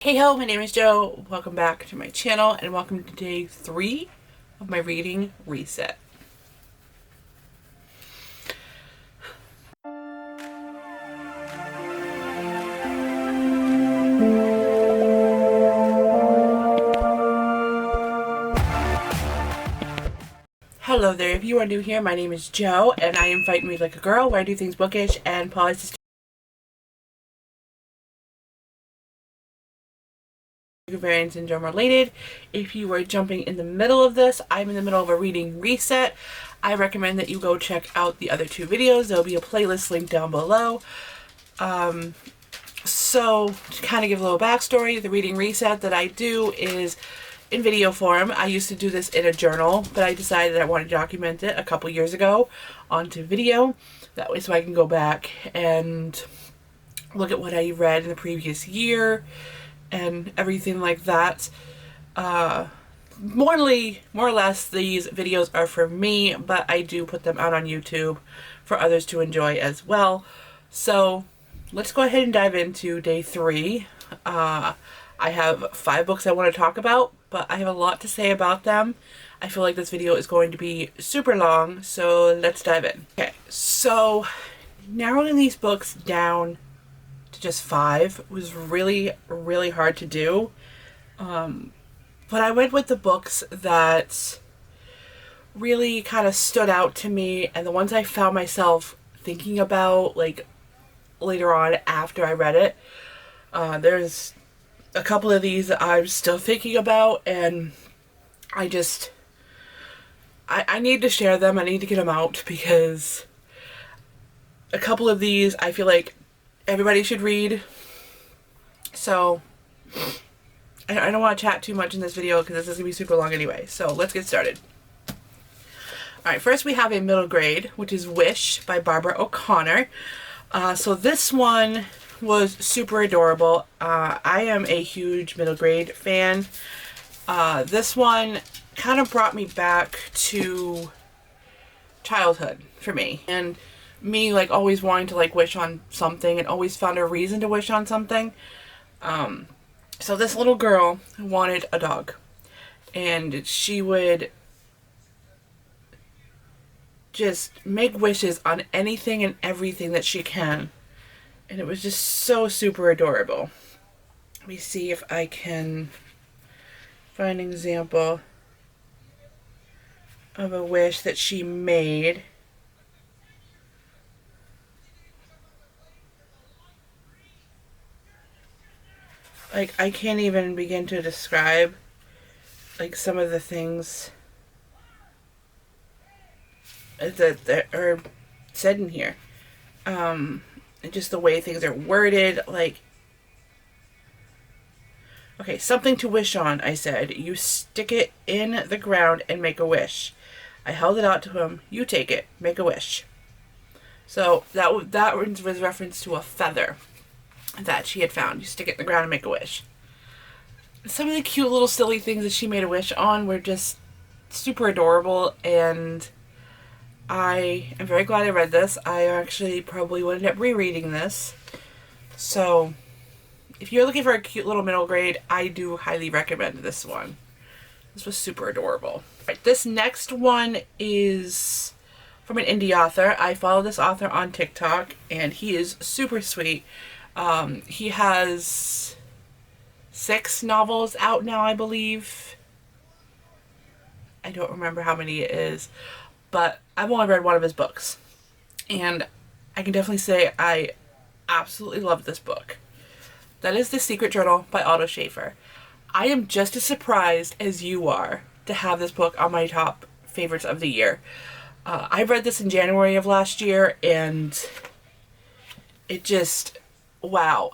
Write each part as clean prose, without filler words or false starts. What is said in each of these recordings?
Hey ho, my name is Joe. Welcome back to my channel and welcome to day 3 of my reading reset. Hello there, if you are new here, my name is Joe and I am Fight and Read Like a Girl, where I do things bookish and polished variant syndrome related. If you are jumping in the middle of this, I'm in the middle of a reading reset. I recommend that you go check out the other 2 videos. There'll be a playlist linked down below. So to kind of give a little backstory, the reading reset that I do is in video form. I used to do this in a journal, but I decided that I wanted to document it a couple years ago onto video. That way so I can go back and look at what I read in the previous year and everything like that. More or less, these videos are for me, but I do put them out on YouTube for others to enjoy as well. So let's go ahead and dive into day 3. I have 5 books I want to talk about, but I have a lot to say about them. I feel like this video is going to be super long, so let's dive in. Okay, so narrowing these books down to just 5 was really hard to do. But I went with the books that really kind of stood out to me and the ones I found myself thinking about like later on after I read it. There's a couple of these that I'm still thinking about, and I need to share them. I need to get them out because a couple of these I feel like everybody should read. So I don't want to chat too much in this video because this is going to be super long anyway. So let's get started. Alright, first we have a middle grade, which is Wish by Barbara O'Connor. So this one was super adorable. I am a huge middle grade fan. This one kind of brought me back to childhood for me. And me like always wanting to like wish on something and always found a reason to wish on something. So this little girl wanted a dog, and she would just make wishes on anything and everything that she can, and it was just so super adorable. Let me see if I can find an example of a wish that she made. Like, I can't even begin to describe, like, some of the things that are said in here. And just the way things are worded, like, okay, something to wish on, I said. You stick it in the ground and make a wish. I held it out to him. You take it, make a wish. So that was reference to a feather that she had found. You stick it in the ground and make a wish. Some of the cute little silly things that she made a wish on were just super adorable, and I am very glad I read this. I actually probably would end up rereading this. So if you're looking for a cute little middle grade, I do highly recommend this one. This was super adorable. Right, this next one is from an indie author. I follow this author on TikTok, and he is super sweet. He has 6 novels out now, I believe. I don't remember how many it is, but I've only read one of his books, and I can definitely say I absolutely love this book. That is The Secret Journal by Otto Shafer. I am just as surprised as you are to have this book on my top favorites of the year. I read this in January of last year, and it just, wow.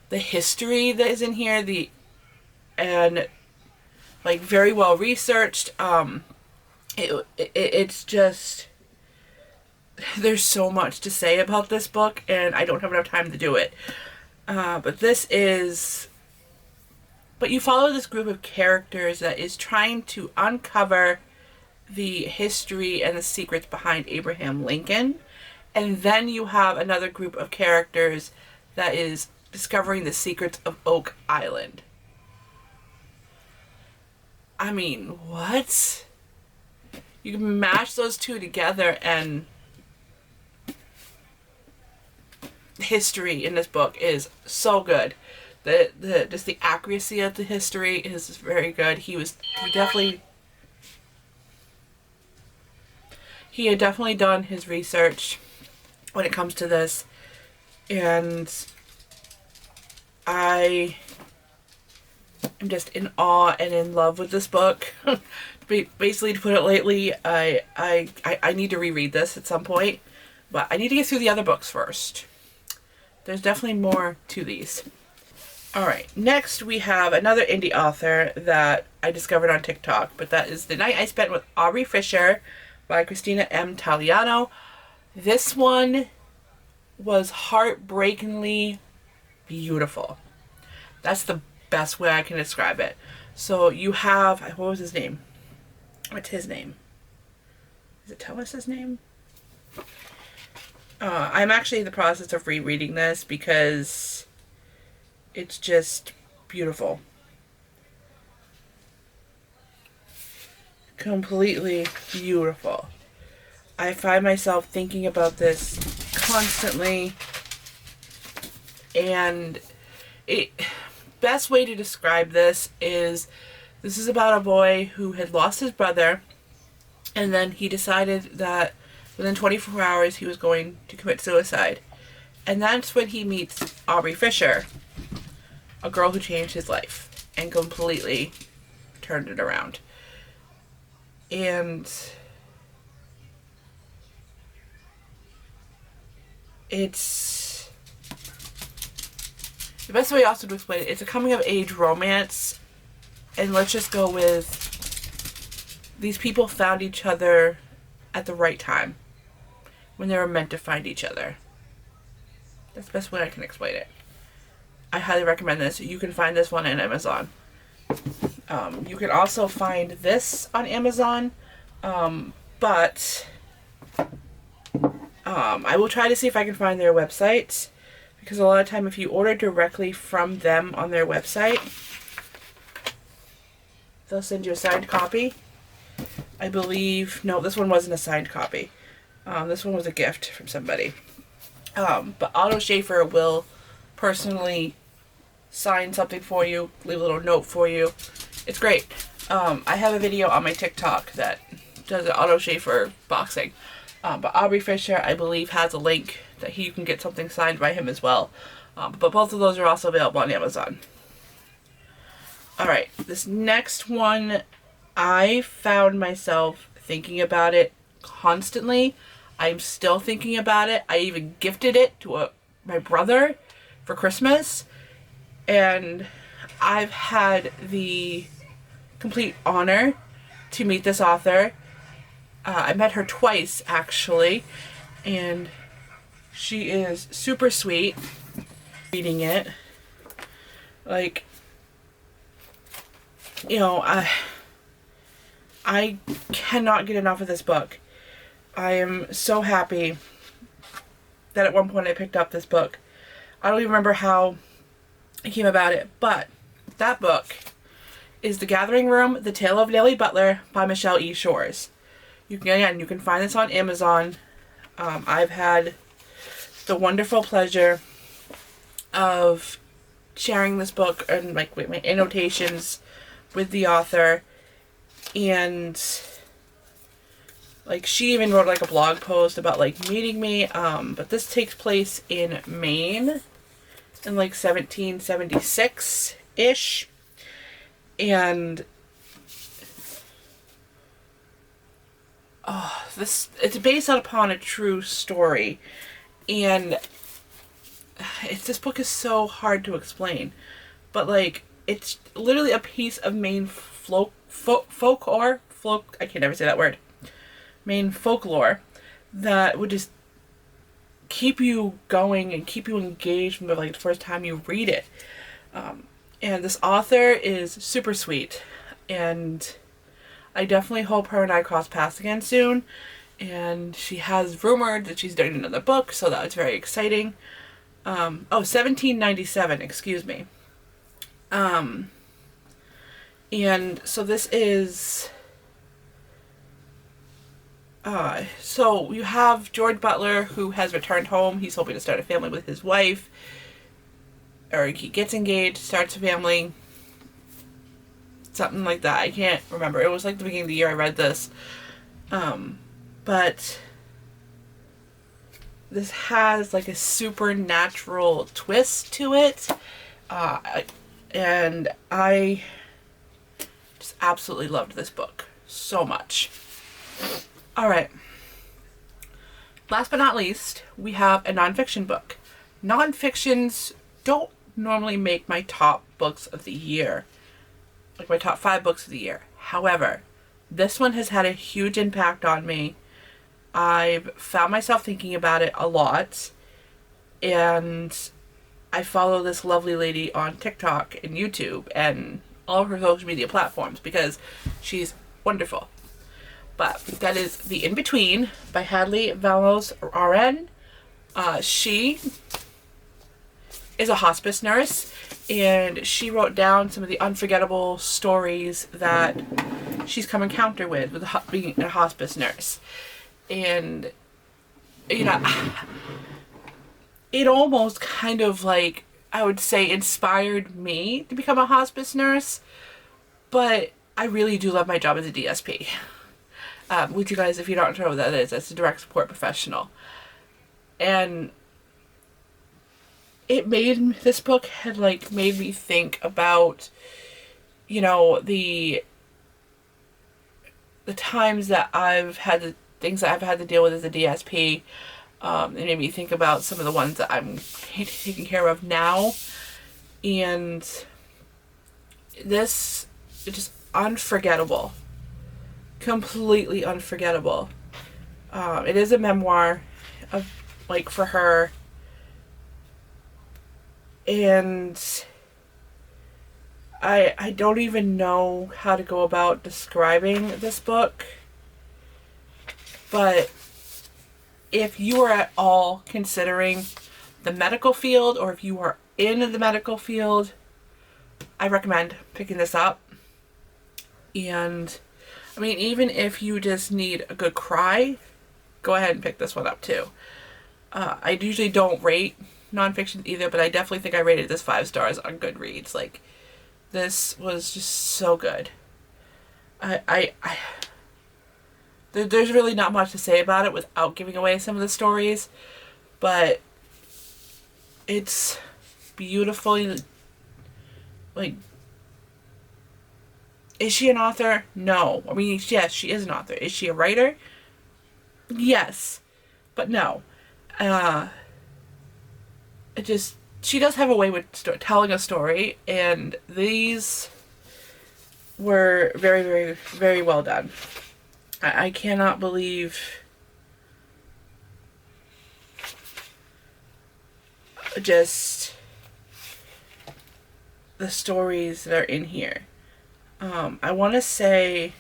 The history that is in here, and like very well researched. It's just, there's so much to say about this book, and I don't have enough time to do it. But you follow this group of characters that is trying to uncover the history and the secrets behind Abraham Lincoln. And then you have another group of characters that is discovering the secrets of Oak Island. I mean, what? You can mash those two together, and the history in this book is so good. Just the accuracy of the history is very good. He had definitely done his research when it comes to this, and I am just in awe and in love with this book. Basically, to put it lightly, I need to reread this at some point, but I need to get through the other books first. There's definitely more to these. Alright, next we have another indie author that I discovered on TikTok, but that is The Night I Spent with Aurby Fisher by Christina M. Tagliano. This one was heartbreakingly beautiful. That's the best way I can describe it. So you have, what was his name? What's his name? Does it tell us his name? I'm actually in the process of rereading this because it's just beautiful. Completely beautiful. I find myself thinking about this constantly, and best way to describe this is about a boy who had lost his brother, and then he decided that within 24 hours he was going to commit suicide. And that's when he meets Aurby Fisher, a girl who changed his life and completely turned it around. And it's the best way also to explain it. It's a coming of age romance, and let's just go with these people found each other at the right time when they were meant to find each other. That's the best way I can explain it. I highly recommend this. You can find this one on Amazon. You can also find this on Amazon, but I will try to see if I can find their website, because a lot of time if you order directly from them on their website, they'll send you a signed copy. I believe, no, this one wasn't a signed copy. This one was a gift from somebody. But Otto Shafer will personally sign something for you, leave a little note for you. It's great. I have a video on my TikTok that does an Otto Shafer boxing. But Aurby Fisher, I believe, has a link that you can get something signed by him as well. But both of those are also available on Amazon. Alright, this next one, I found myself thinking about it constantly. I'm still thinking about it. I even gifted it to my brother for Christmas. And I've had the complete honor to meet this author. I met her twice, actually. And she is super sweet. Reading it. Like, you know, I cannot get enough of this book. I am so happy that at one point I picked up this book. I don't even remember how I came about it, but that book is The Gathering Room, The Tale of Nellie Butler by Michelle E. Shores. You can find this on Amazon. I've had the wonderful pleasure of sharing this book and like with my annotations with the author, and like she even wrote like a blog post about like meeting me, but this takes place in Maine in like 1776 ish, and it's based upon a true story, and this book is so hard to explain, but like it's literally a piece of Maine folklore. I can never say that word. Maine folklore that would just keep you going and keep you engaged from the first time you read it. And this author is super sweet, and I definitely hope her and I cross paths again soon. And she has rumored that she's doing another book, so that was very exciting. Oh, 1797, excuse me. And so this is, so you have George Butler, who has returned home. He's hoping to start a family with his wife, or he gets engaged, starts a family, something like that. I can't remember. It was like the beginning of the year I read this. But this has like a supernatural twist to it. And I just absolutely loved this book so much. Alright. Last but not least, we have a nonfiction book. Nonfictions don't normally make my top books of the year. Like my top 5 books of the year. However, this one has had a huge impact on me. I've found myself thinking about it a lot. And I follow this lovely lady on TikTok and YouTube and all of her social media platforms because she's wonderful. But that is The Inbetween by Hadley, Valhons, RN. She is a hospice nurse, and she wrote down some of the unforgettable stories that she's come encounter with being a hospice nurse. And, you know, it almost kind of like, I would say, inspired me to become a hospice nurse. But I really do love my job as a DSP. Which, you guys, if you don't know what that is, that's a direct support professional. And it made, this book had like made me think about, you know, the times that I've had, the things that I've had to deal with as a DSP. It made me think about some of the ones that I'm taking care of now. And this is just unforgettable. Completely unforgettable. It is a memoir of, like, for her. And I don't even know how to go about describing this book. But if you are at all considering the medical field, or if you are in the medical field, I recommend picking this up. And I mean, even if you just need a good cry, go ahead and pick this one up too. I usually don't rate nonfiction either, but I definitely think I rated this 5 stars on Goodreads. Like, this was just so good. There's really not much to say about it without giving away some of the stories, but it's beautiful. Like, is she an author? No. I mean, yes, she is an author. Is she a writer? Yes, but no. She does have a way with telling a story, and these were very, very, very well done. I cannot believe just the stories that are in here. I want to say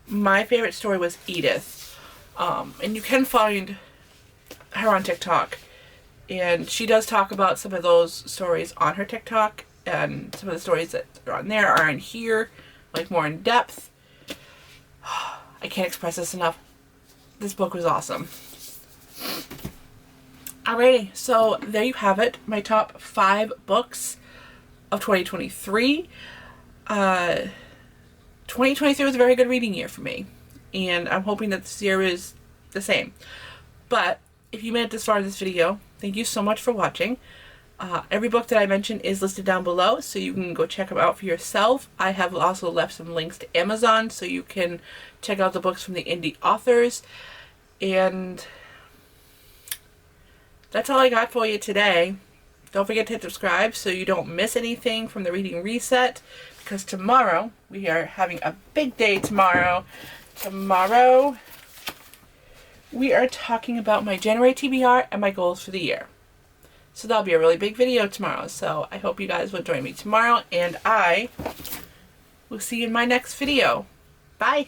my favorite story was Edith. And you can find her on TikTok. And she does talk about some of those stories on her TikTok. And some of the stories that are on there are in here, like more in depth. I can't express this enough. This book was awesome. Alrighty, so there you have it. My top 5 books of 2023. 2023 was a very good reading year for me. And I'm hoping that this year is the same. But if you made it this far in this video, thank you so much for watching. Every book that I mentioned is listed down below, so you can go check them out for yourself. I have also left some links to Amazon, so you can check out the books from the indie authors. And that's all I got for you today. Don't forget to hit subscribe so you don't miss anything from the Reading Reset, because tomorrow, we are having a big day tomorrow. Tomorrow, we are talking about my January TBR and my goals for the year. So that'll be a really big video tomorrow. So I hope you guys will join me tomorrow, and I will see you in my next video. Bye!